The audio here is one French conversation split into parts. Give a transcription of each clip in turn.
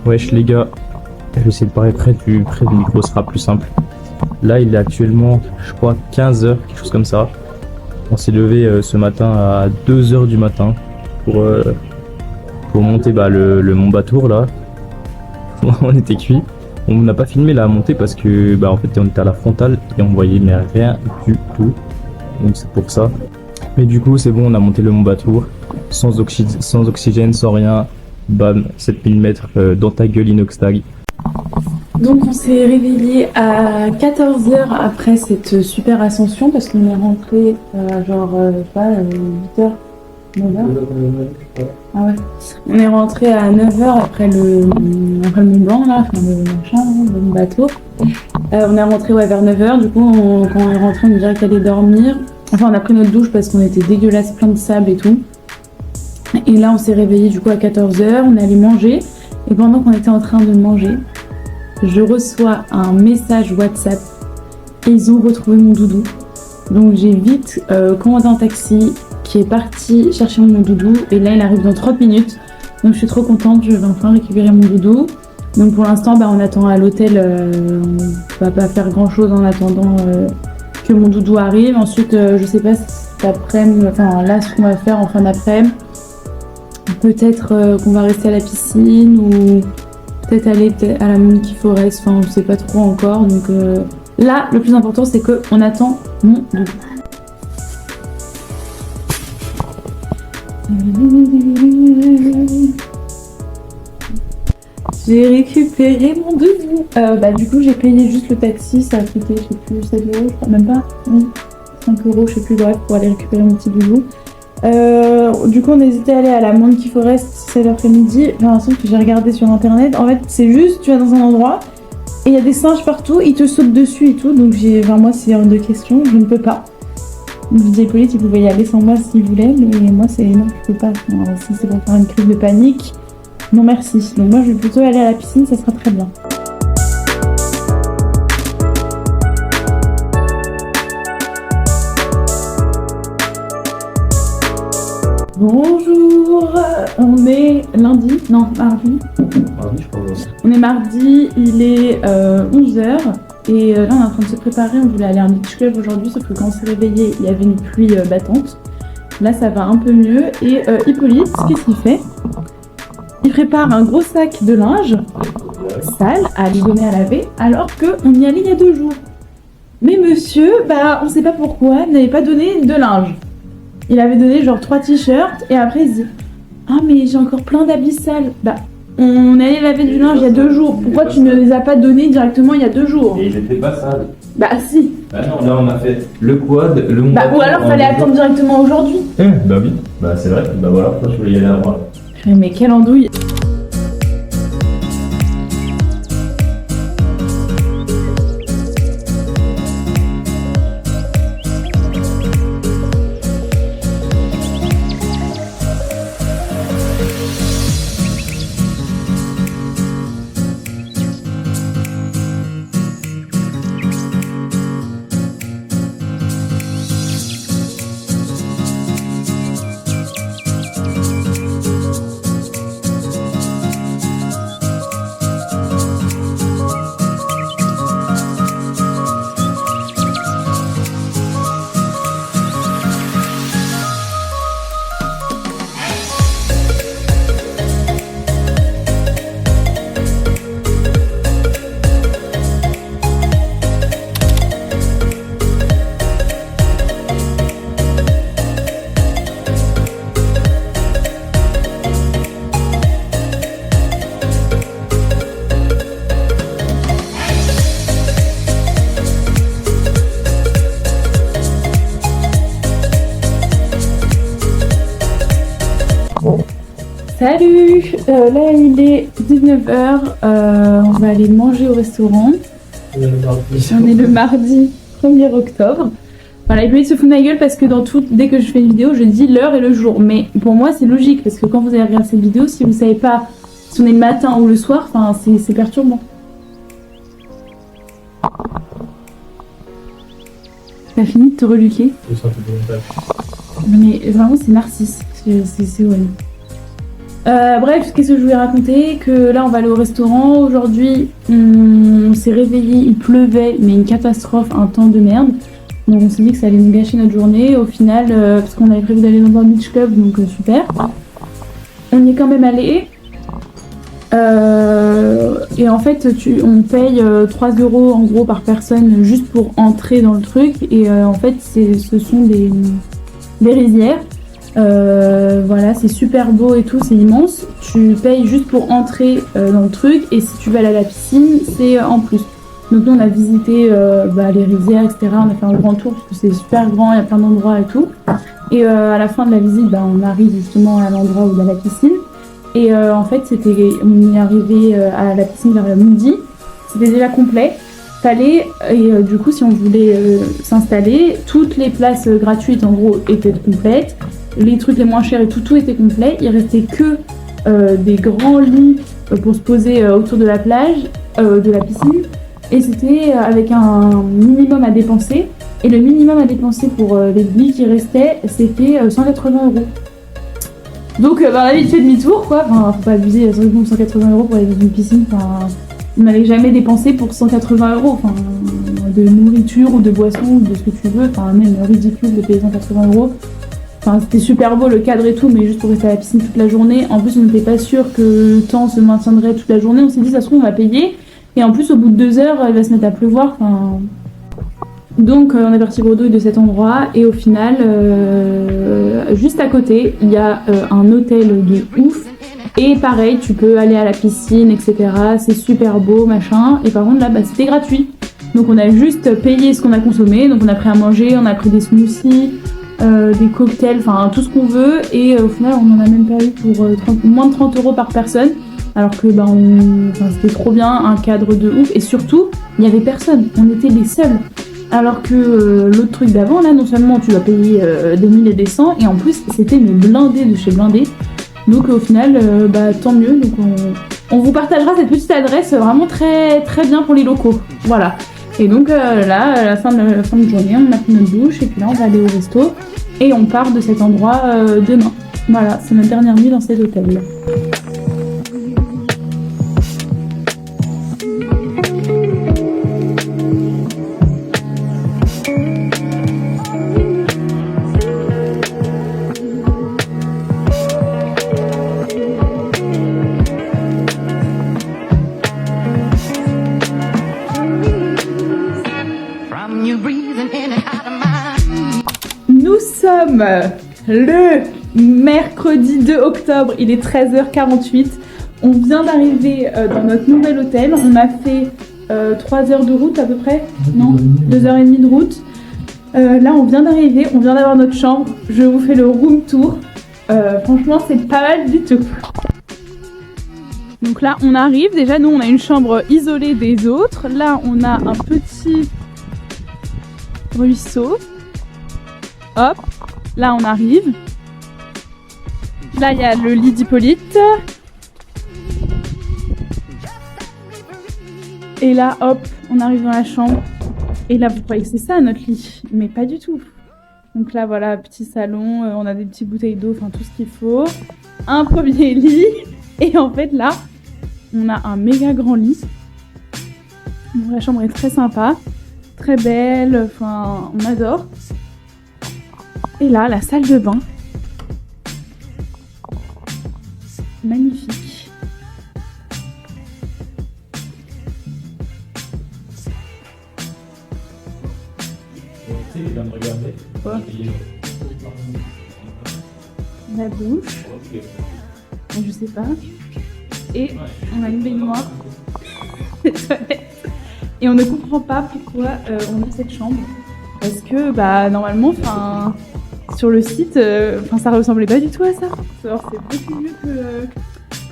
Wesh les gars, je vais essayer de parler près du micro, ce sera plus simple. Là il est actuellement, je crois 15h, quelque chose comme ça. On s'est levé ce matin à 2h du matin pour monter le Mont Batour là. On était cuit. On n'a pas filmé la montée parce que en fait on était à la frontale et on voyait mais rien du tout. Donc c'est pour ça. Mais du coup c'est bon, on a monté le Mont Batour sans oxygène, sans rien. Bam, 7000 mètres dans ta gueule inoxtag. Donc on s'est réveillé à 14h après cette super ascension parce qu'on est rentré genre 8h, 9h. Ah ouais. On est rentré à 9h après le Mont Blanc là, enfin le machin, le bateau. On est rentré vers 9h, du coup quand on est rentré on dirait qu'elle allait dormir. Enfin on a pris notre douche parce qu'on était dégueulasse, plein de sable et tout. Et là on s'est réveillé du coup à 14h, on est allé manger. Et pendant qu'on était en train de manger, je reçois un message WhatsApp et ils ont retrouvé mon doudou. Donc j'ai vite commandé un taxi qui est parti chercher mon doudou et là il arrive dans 30 minutes. Donc je suis trop contente, je vais enfin récupérer mon doudou. Donc pour l'instant on attend à l'hôtel, on va pas faire grand chose en attendant que mon doudou arrive. Ensuite je sais pas si cet après-midi, enfin là ce qu'on va faire en fin d'après-midi, peut-être qu'on va rester à la piscine ou peut-être aller à la Monkey Forest, enfin je sais pas trop encore. Donc là le plus important c'est qu'on attend mon doudou. J'ai récupéré mon doudou. Du coup j'ai payé juste le taxi, ça a coûté je sais plus 7 €, je crois même pas, oui, 5 €, je sais plus, bref, pour aller récupérer mon petit doudou. Du coup on hésitait à aller à la Monkey Forest cet après-midi. J'ai l'impression que j'ai regardé sur internet. En fait c'est juste tu vas dans un endroit et il y a des singes partout, ils te sautent dessus et tout. Donc moi c'est hors de question, je ne peux pas. Donc je dis à Hippolyte il pouvait y aller sans moi s'il voulait, mais moi c'est non, je peux pas. Alors, si c'est pour faire une crise de panique, non merci. Donc moi je vais plutôt aller à la piscine, ça sera très bien. Bonjour, on est lundi, non mardi. Mardi je pense. On est mardi, il est 11h et là on est en train de se préparer, on voulait aller à un beach club aujourd'hui sauf que quand on s'est réveillé il y avait une pluie battante. Là ça va un peu mieux et Hippolyte, qu'est-ce qu'il fait? Il prépare un gros sac de linge sale à lui donner à laver alors qu'on y allait il y a 2 jours. Mais monsieur, on sait pas pourquoi, n'avait pas donné de linge. Il avait donné genre 3 t-shirts et après il se dit ah mais j'ai encore plein d'habits sales. On allait laver du linge il y a 2 jours. Pourquoi tu ne les as pas donnés directement il y a 2 jours? Et ils étaient pas sales. Si. Non, là on a fait le quad, le Mont Blanc. Ou alors fallait attendre directement aujourd'hui. Oui, c'est vrai. Voilà, pourquoi je voulais y aller avant. Mais quelle andouille. Salut, là il est 19h, on va aller manger au restaurant. On est le mardi 1er octobre. Voilà, Hippolyte se fout de ma gueule parce que dès que je fais une vidéo, je dis l'heure et le jour. Mais pour moi c'est logique parce que quand vous allez regarder cette vidéo, si vous savez pas si on est le matin ou le soir, c'est perturbant. T'as fini de te reluquer? Oui, c'est un peu bon. Mais vraiment c'est narcisse, c'est horrible. Bref, qu'est-ce que je voulais raconter? Que là, on va aller au restaurant. Aujourd'hui, on s'est réveillé, il pleuvait, mais une catastrophe, un temps de merde. Donc on s'est dit que ça allait nous gâcher notre journée. Au final, parce qu'on avait prévu d'aller dans un beach club, donc super. On y est quand même allé. Et en fait, on paye 3 € en gros par personne juste pour entrer dans le truc. Et en fait, ce sont des rizières. Voilà, c'est super beau et tout, c'est immense. Tu payes juste pour entrer dans le truc. Et si tu vas aller à la piscine, c'est en plus. Donc nous, on a visité les rizières, etc. On a fait un grand tour parce que c'est super grand, il y a plein d'endroits et tout. Et à la fin de la visite, on arrive justement à l'endroit où il y a la piscine. Et en fait, on est arrivé à la piscine vers midi. C'était déjà complet. Du coup, si on voulait s'installer, toutes les places gratuites, en gros, étaient complètes. Les trucs les moins chers et tout était complet. Il restait que des grands lits pour se poser autour de la plage, de la piscine. Et c'était avec un minimum à dépenser. Et le minimum à dépenser pour les lits qui restaient, c'était 180 €. Donc, on a vite fait demi-tour, quoi. Enfin, faut pas abuser, 180 € pour aller dans une piscine. Enfin, on n'avait jamais dépensé pour 180 €. Enfin, de nourriture ou de boisson ou de ce que tu veux. Enfin, même ridicule de payer 180 €. Enfin, c'était super beau le cadre et tout, mais juste pour rester à la piscine toute la journée. En plus, on n'était pas sûr que le temps se maintiendrait toute la journée. On s'est dit, ça se trouve, on va payer. Et en plus, au bout de 2 heures, il va se mettre à pleuvoir. Enfin... Donc on est parti bredouille de cet endroit et au final, juste à côté, il y a un hôtel de ouf. Et pareil, tu peux aller à la piscine, etc. C'est super beau, machin. Et par contre là, c'était gratuit. Donc on a juste payé ce qu'on a consommé. Donc on a pris à manger, on a pris des smoothies, des cocktails, enfin tout ce qu'on veut. Et au final, on en a même pas eu pour moins de 30 € par personne. Alors que c'était trop bien, un cadre de ouf. Et surtout, il y avait personne. On était les seuls. Alors que l'autre truc d'avant, là, non seulement tu vas payer des 1000 et des 100, et en plus, c'était mes blindés de chez blindés. Donc au final, tant mieux. Donc on vous partagera cette petite adresse vraiment très très bien pour les locaux. Voilà. Et donc là, à la fin de journée, on a pris notre douche, et puis là, on va aller au resto. Et on part de cet endroit demain. Voilà, c'est notre dernière nuit dans cet hôtel. Nous sommes le mercredi 2 octobre, il est 13h48. On vient d'arriver dans notre nouvel hôtel. On a fait 3 heures de route à peu près. Non, 2h30 de route. Là, on vient d'arriver, on vient d'avoir notre chambre. Je vous fais le room tour. Franchement, c'est pas mal du tout. Donc là, on arrive. Déjà, nous, on a une chambre isolée des autres. Là, on a un petit ruisseau. Hop, là, on arrive. Là, il y a le lit d'Hippolyte. Et là, hop, on arrive dans la chambre. Et là, vous croyez que c'est ça, notre lit? Mais pas du tout. Donc là, voilà, petit salon. On a des petites bouteilles d'eau, enfin, tout ce qu'il faut. Un premier lit. Et en fait, là, on a un méga grand lit. Donc, la chambre est très sympa. Très belle. Enfin, on adore. Et là, la salle de bain. Magnifique. Il vient de regarder. Quoi? La douche. Je sais pas. Et on a une baignoire. Des toilettes. Et on ne comprend pas pourquoi on a cette chambre. Parce que, normalement, sur le site, ça ressemblait pas du tout à ça. Alors, c'est beaucoup mieux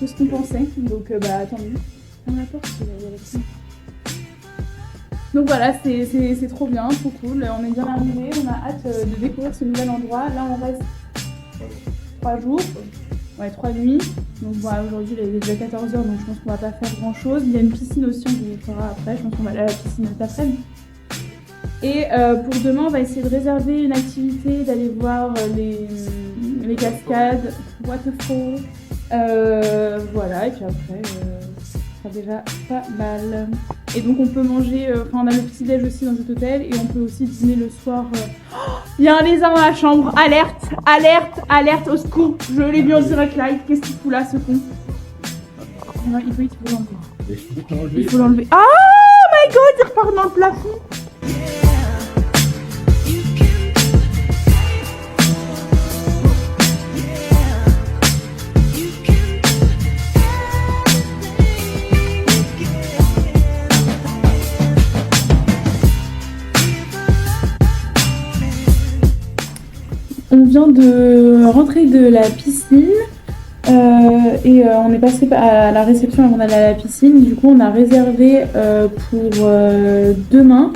que ce qu'on pensait. Donc, tant mieux. On la porte, il y a la piscine. Donc voilà, c'est trop bien, trop cool. On est bien arrivé, on a hâte de découvrir ce nouvel endroit. Là, on reste 3 jours, 3 nuits. Donc voilà, aujourd'hui, il est déjà 14h, donc je pense qu'on va pas faire grand chose. Il y a une piscine aussi, on vous fera après. Je pense qu'on va aller à la piscine cet après-midi. Et pour demain, on va essayer de réserver une activité, d'aller voir les cascades, waterfall, Voilà, et puis après, ça sera déjà pas mal. Et donc on peut manger, on a le petit déj aussi dans cet hôtel, et on peut aussi dîner le soir. Il y a un lézard dans la chambre, alerte, alerte, alerte, au secours. Je l'ai vu en direct live, qu'est-ce qu'il fout là ce con? Non, il faut l'enlever. Il faut l'enlever. Oh my god, il repart dans le plafond. On vient de rentrer de la piscine et on est passé à la réception avant d'aller à la piscine. Du coup, on a réservé pour demain.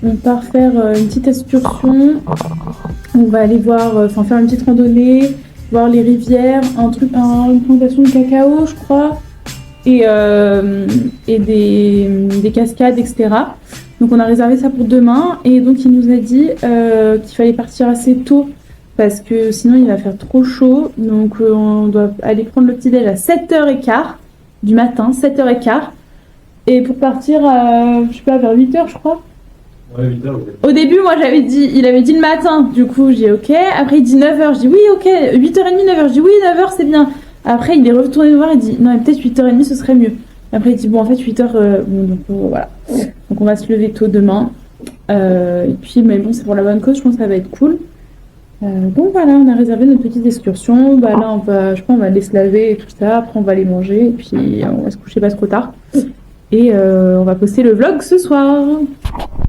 On part faire une petite excursion. On va aller voir, faire une petite randonnée, voir les rivières, une plantation de cacao, je crois, et des cascades, etc. Donc, on a réservé ça pour demain. Et donc, il nous a dit qu'il fallait partir assez tôt, parce que sinon il va faire trop chaud. Donc on doit aller prendre le petit déj à 7h15 du matin, 7h15. Et pour partir à, je sais pas, vers 8h je crois. Ouais, 8h. Au début, moi il avait dit le matin, du coup j'ai ok. Après il dit 9h, je dis oui ok, 8h30, 9h, je dis oui 9h c'est bien. Après il est retourné me voir et dit non mais peut-être 8h30 ce serait mieux. Après il dit bon en fait 8h, bon donc voilà. Donc on va se lever tôt demain. Et puis mais bon c'est pour la bonne cause, je pense que ça va être cool. Donc voilà, on a réservé notre petite excursion. Bah là, on va aller se laver et tout ça. Après, on va aller manger et puis on va se coucher pas trop tard. Et on va poster le vlog ce soir.